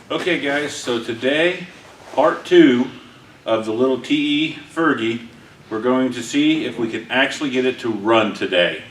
Okay guys, so today, part 2 of the little TE Fergie, we're going to see if we can actually get it to run today.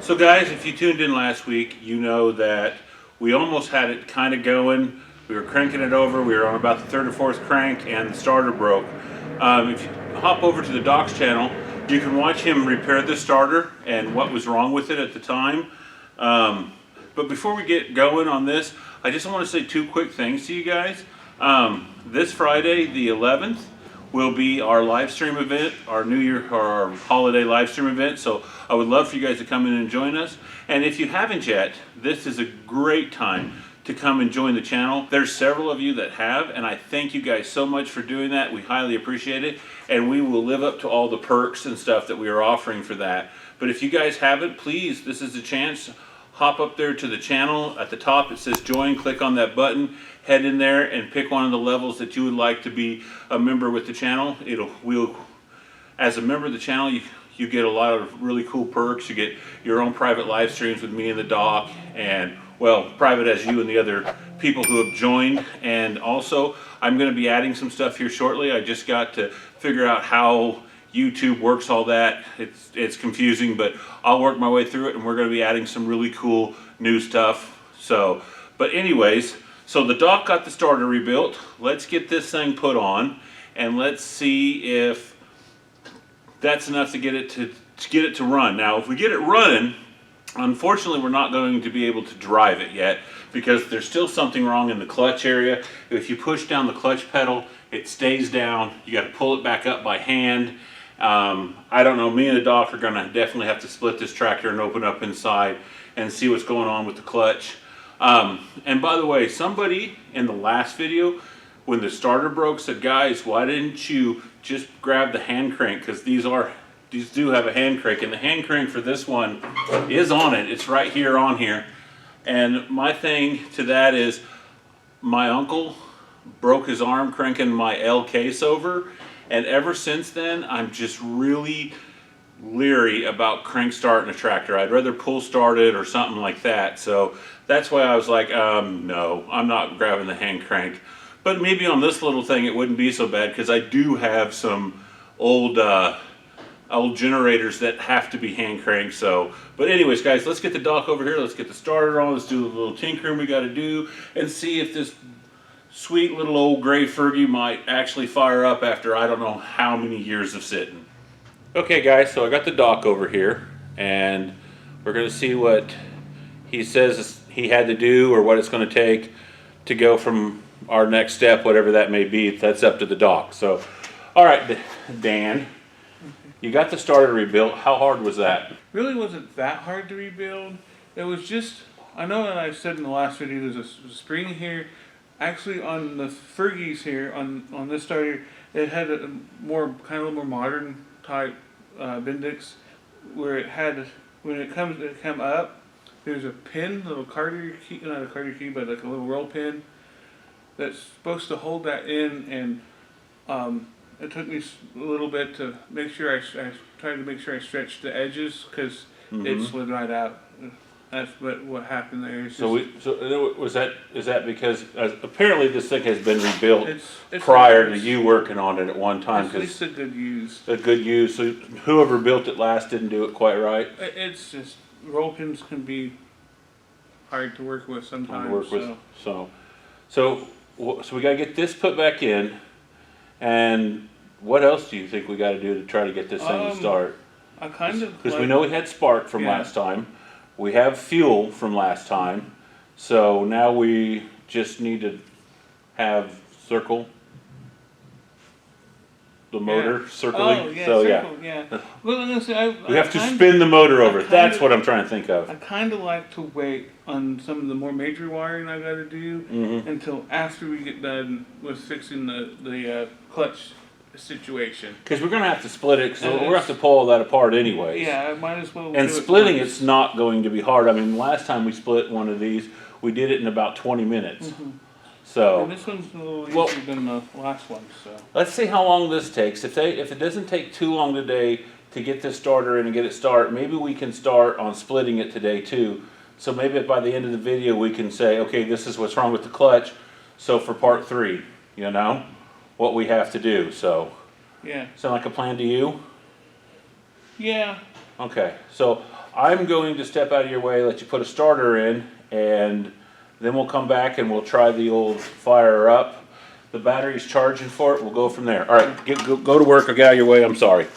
So guys, if you tuned in last week, you know that we almost had it kind of going. We were cranking it over. We were on about the third or fourth crank and the starter broke. If you hop over to the Doc's channel, you can watch him repair the starter and what was wrong with it at the time. But before we get going on this, I just want to say two quick things to you guys. This Friday, the 11th, will be our live stream event, our New Year or our holiday live stream event. So I would love for you guys to come in and join us. And if you haven't yet, this is a great time to come and join the channel. There's several of you that have, and I thank you guys so much for doing that. We highly appreciate it, and we will live up to all the perks and stuff that we are offering for that. But if you guys haven't, please, this is a chance. Hop up there to the channel. At the top it says join, click on that button, head in there and pick one of the levels that you would like to be a member with the channel. As a member of the channel, you get a lot of really cool perks. You get your own private live streams with me and the Doc, and well, private as you and the other people who have joined. And also I'm going to be adding some stuff here shortly. I just got to figure out how YouTube works, all that. It's confusing, but I'll work my way through it, and we're going to be adding some really cool new stuff. So, but anyways, so the Doc got the starter rebuilt. Let's get this thing put on, and let's see if that's enough to get it to run. Now, if we get it running, unfortunately, we're not going to be able to drive it yet because there's still something wrong in the clutch area. If you push down the clutch pedal, it stays down. You got to pull it back up by hand. I don't know, me and the Doc are gonna definitely have to split this tractor and open up inside and see what's going on with the clutch. And by the way, somebody in the last video, when the starter broke, said, guys, why didn't you just grab the hand crank? Because these do have a hand crank, and the hand crank for this one is on it. It's right here on here. And my thing to that is, my uncle broke his arm cranking my L case over, and ever since then I'm just really leery about crank starting a tractor. I'd rather pull start it or something like that. So that's why I was like, no, I'm not grabbing the hand crank. But maybe on this little thing it wouldn't be so bad, because I do have some old generators that have to be hand cranked. So, but anyways guys, let's get the Doc over here. Let's get the starter on. Let's do the little tinkering we got to do and see if this sweet little old gray Fergie might actually fire up after I don't know how many years of sitting. Okay guys, so I got the Doc over here, and we're going to see what he says he had to do, or what it's going to take to go from our next step, whatever that may be. That's up to the Doc. So, alright Dan, you got the starter rebuilt. How hard was that? Really wasn't that hard to rebuild. It was just, I know that I said in the last video, there's a spring here. Actually, on the Fergies here, on this starter, it had a more kind of more modern type Bendix, where it had, when it come up, there's a pin, little Carter key, not a Carter key, but like a little roll pin that's supposed to hold that in. And it took me a little bit to make sure I tried to make sure I stretched the edges, because it slid right out. That's what happened there. So is that because apparently this thing has been rebuilt prior to you working on it at one time? At least a good use. A good use. So whoever built it last didn't do it quite right. It's just roll pins can be hard to work with sometimes. So we got to get this put back in, and what else do you think we got to do to try to get this thing to start? I kind of, because we know we had spark from last time. We have fuel from last time, so now we just need to have circle. the motor Yeah. circling. Oh, yeah, so circle, yeah. Well, I'm gonna say, we have to spin the motor over. That's kinda- what I'm trying to think of. I kind of like to wait on some of the more major wiring I got to do until after we get done with fixing the clutch situation. Because we're going to have to split it, because we're going to have to pull all that apart anyways. Yeah, I might as well. And do it splitting once. it's not going to be hard. I mean, last time we split one of these, we did it in about 20 minutes. So And this one's a little easier Well- than the last one, so. let's see how long this takes. If it doesn't take too long today to get this starter in and get it started, maybe we can start on splitting it today too. So maybe by the end of the video we can say, okay, this is what's wrong with the clutch. So for part 3, you know, what we have to do. So Yeah. sound like a plan to you? Yeah. Okay, so I'm going to step out of your way, let you put a starter in, and then we'll come back and we'll try the old fire up. The battery's charging for it, we'll go from there. All right, go to work or get out of your way, I'm sorry.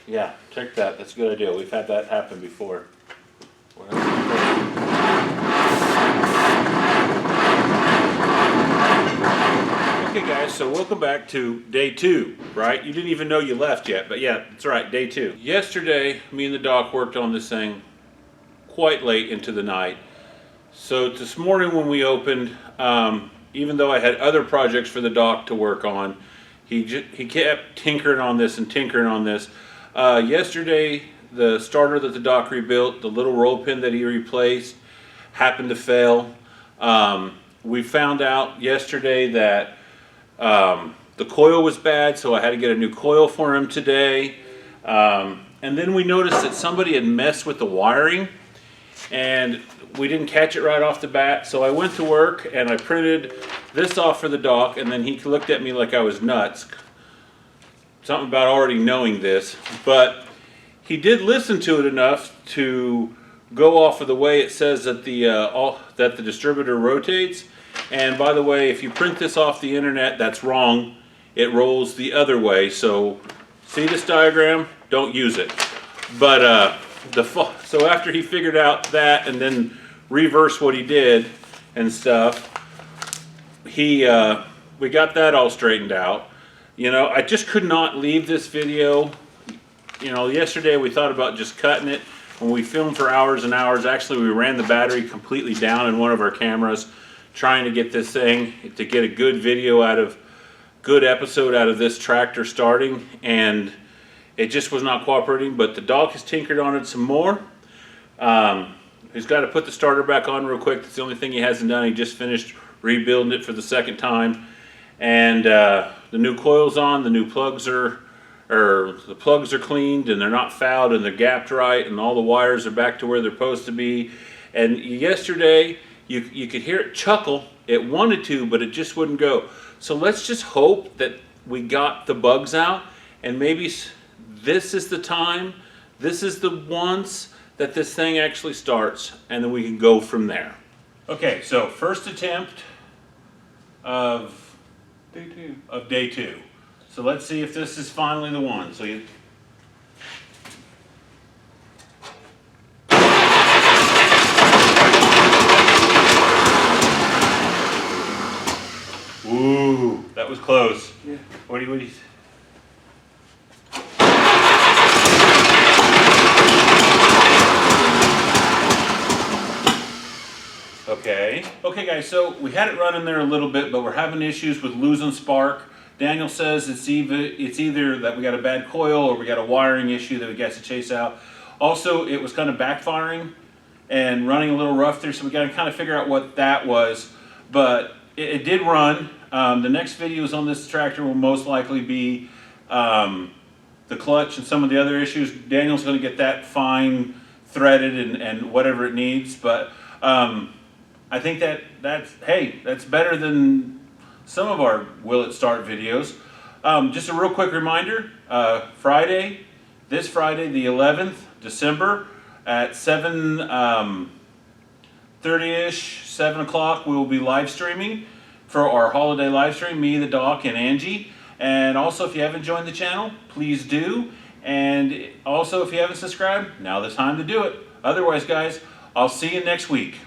Yeah, check that. That's a good idea. We've had that happen before. Okay guys, so welcome back to day 2, right? You didn't even know you left yet, but yeah, that's right, day 2. Yesterday, me and the doc worked on this thing quite late into the night. So this morning when we opened, even though I had other projects for the doc to work on, he kept tinkering on this and tinkering on this. Yesterday, the starter that the doc rebuilt, the little roll pin that he replaced, happened to fail. We found out yesterday that the coil was bad, so I had to get a new coil for him today. And then we noticed that somebody had messed with the wiring, and we didn't catch it right off the bat. So I went to work and I printed this off for the doc, and then he looked at me like I was nuts. Something about already knowing this, but he did listen to it enough to go off of the way it says that the distributor rotates. And by the way, if you print this off the internet, that's wrong. It rolls the other way. So see this diagram? Don't use it. But so after he figured out that and then reversed what he did and stuff, we got that all straightened out. You know, I just could not leave this video. You know, yesterday we thought about just cutting it. When we filmed for hours and hours, actually we ran the battery completely down in one of our cameras, trying to get this thing, to get a good video good episode out of this tractor starting, and it just was not cooperating. But the dog has tinkered on it some more. He's got to put the starter back on real quick. That's the only thing he hasn't done. He just finished rebuilding it for the second time. And the new coil's on, the new plugs are cleaned and they're not fouled and they're gapped right, and all the wires are back to where they're supposed to be. And yesterday you could hear it chuckle. It wanted to, but it just wouldn't go. So let's just hope that we got the bugs out, and maybe this is the time, this is the once that this thing actually starts, and then we can go from there. Okay, so first attempt of day 2. So let's see if this is finally the one. So you Ooh, that was close. Yeah. What do you Okay. Okay guys, so we had it running there a little bit, but we're having issues with losing spark. Daniel says it's either that we got a bad coil or we got a wiring issue that we got to chase out. Also, it was kind of backfiring and running a little rough there, so we got to kind of figure out what that was. But it did run. The next videos on this tractor will most likely be the clutch and some of the other issues. Daniel's going to get that fine threaded and whatever it needs. But I think that's better than some of our Will It Start videos. Just a real quick reminder, this Friday the 11th December at 7:30ish, 7 o'clock, we will be live streaming for our holiday live stream, me, the doc, and Angie. And also, if you haven't joined the channel, please do. And also, if you haven't subscribed, now the time to do it. Otherwise, guys, I'll see you next week.